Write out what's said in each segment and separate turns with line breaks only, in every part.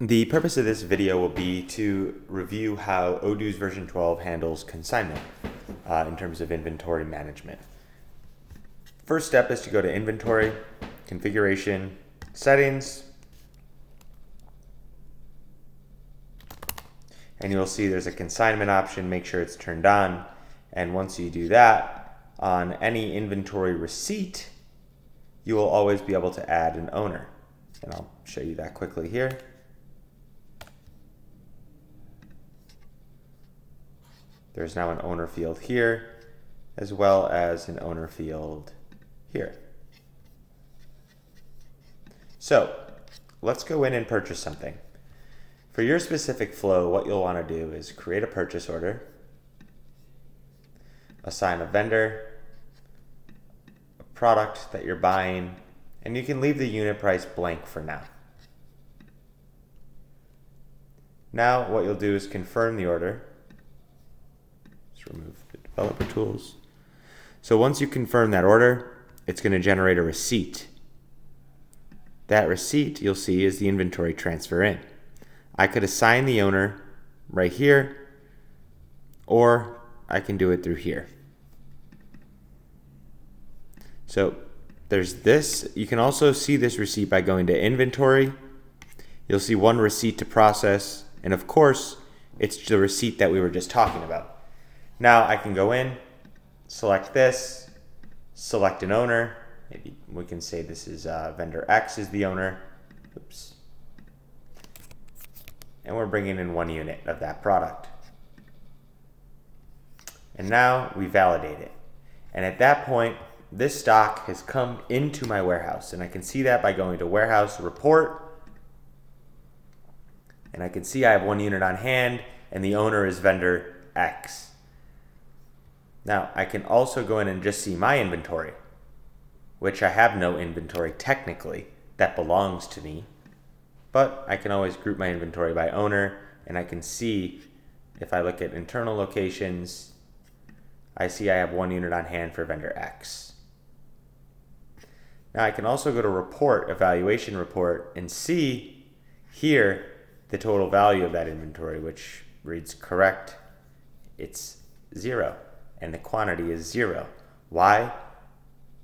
The purpose of this video will be to review how Odoo's version 12 handles consignment in terms of inventory management. First step is to go to Inventory, Configuration, Settings, and you'll see there's a consignment option. Make sure it's turned on, and once you do that, on any inventory receipt, you will always be able to add an owner. And I'll show you that quickly here. There's now an owner field here, as well as an owner field here. So let's go in and purchase something. For your specific flow, what you'll want to do is create a purchase order, assign a vendor, a product that you're buying, and you can leave the unit price blank for now. Now what you'll do is confirm the order. Just remove the developer tools. So once you confirm that order, it's going to generate a receipt. That receipt, you'll see, is the inventory transfer in. I could assign the owner right here, or I can do it through here. So there's this. You can also see this receipt by going to Inventory. You'll see one receipt to process, and of course, it's the receipt that we were just talking about. Now I can go in, select this, select an owner. Maybe we can say this is vendor X is the owner. Oops. And we're bringing in 1 unit of that product. And now we validate it. And at that point, this stock has come into my warehouse, and I can see that by going to Warehouse Report. And I can see I have 1 unit on hand, and the owner is vendor X. Now, I can also go in and just see my inventory, which I have no inventory technically that belongs to me. But I can always group my inventory by owner, and I can see if I look at internal locations, I see I have 1 unit on hand for vendor X. Now I can also go to Report, Evaluation Report, and see here the total value of that inventory, which reads correct. It's 0, and the quantity is 0. Why?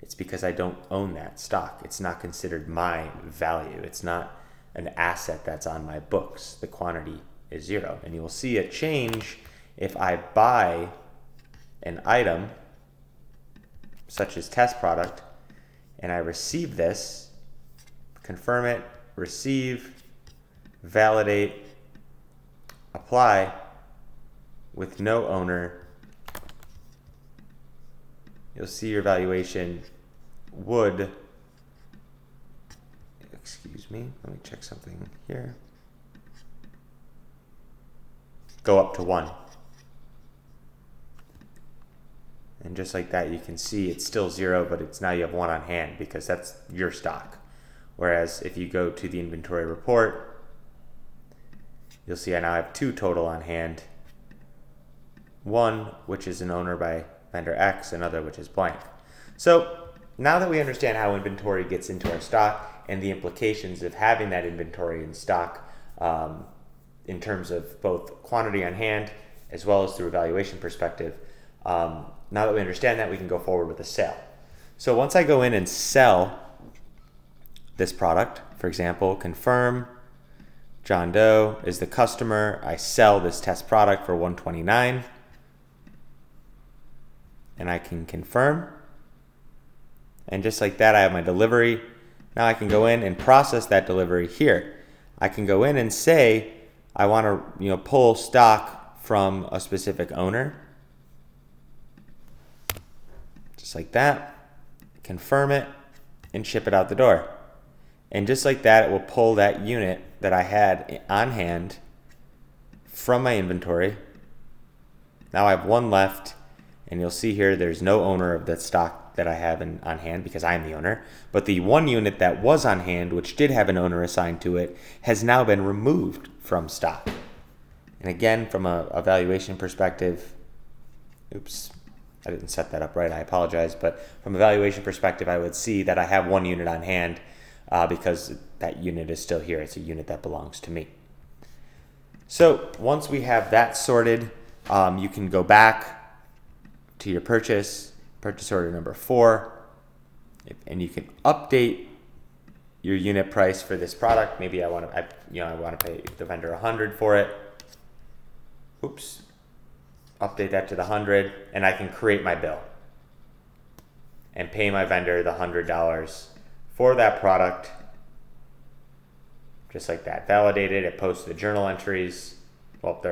It's because I don't own that stock. It's not considered my value. It's not an asset that's on my books. The quantity is 0. And you will see a change if I buy an item, such as test product, and I receive this, confirm it, receive, validate, apply with no owner. You'll see your valuation would, excuse me, let me check something here, go up to 1. And just like that, you can see it's still 0, but it's now you have 1 on hand because that's your stock. Whereas if you go to the inventory report, you'll see I now have 2 total on hand. 1, which is an owner by vendor X, another which is blank. So now that we understand how inventory gets into our stock and the implications of having that inventory in stock in terms of both quantity on hand as well as through a valuation perspective, now that we understand that, we can go forward with a sale. So once I go in and sell this product, for example, confirm John Doe is the customer, I sell this test product for $129, and I can confirm. And just like that, I have my delivery. Now I can go in and process that delivery here. I can go in and say I want to pull stock from a specific owner. Just like that, confirm it, and ship it out the door. And just like that, it will pull that unit that I had on hand from my inventory. Now I have 1 left, and you'll see here there's no owner of that stock that I have on hand because I'm the owner. But the 1 unit that was on hand, which did have an owner assigned to it, has now been removed from stock. And again, from a valuation perspective, oops, I didn't set that up right, I apologize, but from a valuation perspective, I would see that I have 1 unit on hand because that unit is still here. It's a unit that belongs to me. So once we have that sorted, you can go back to your purchase order number 4, and you can update your unit price for this product. Maybe I want to pay the vendor 100 for it. Oops. Update that to the 100, and I can create my bill and pay my vendor the $100 for that product. Just like that. Validated. It posts the journal entries. Well,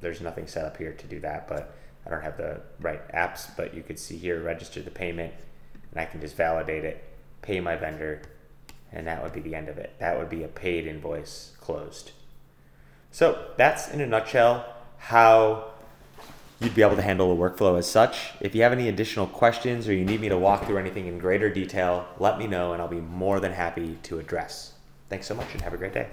there's nothing set up here to do that, but I don't have the right apps, but you could see here, register the payment, and I can just validate it, pay my vendor, and that would be the end of it. That would be a paid invoice closed. So that's in a nutshell how you'd be able to handle a workflow as such. If you have any additional questions or you need me to walk through anything in greater detail, let me know and I'll be more than happy to address. Thanks so much and have a great day.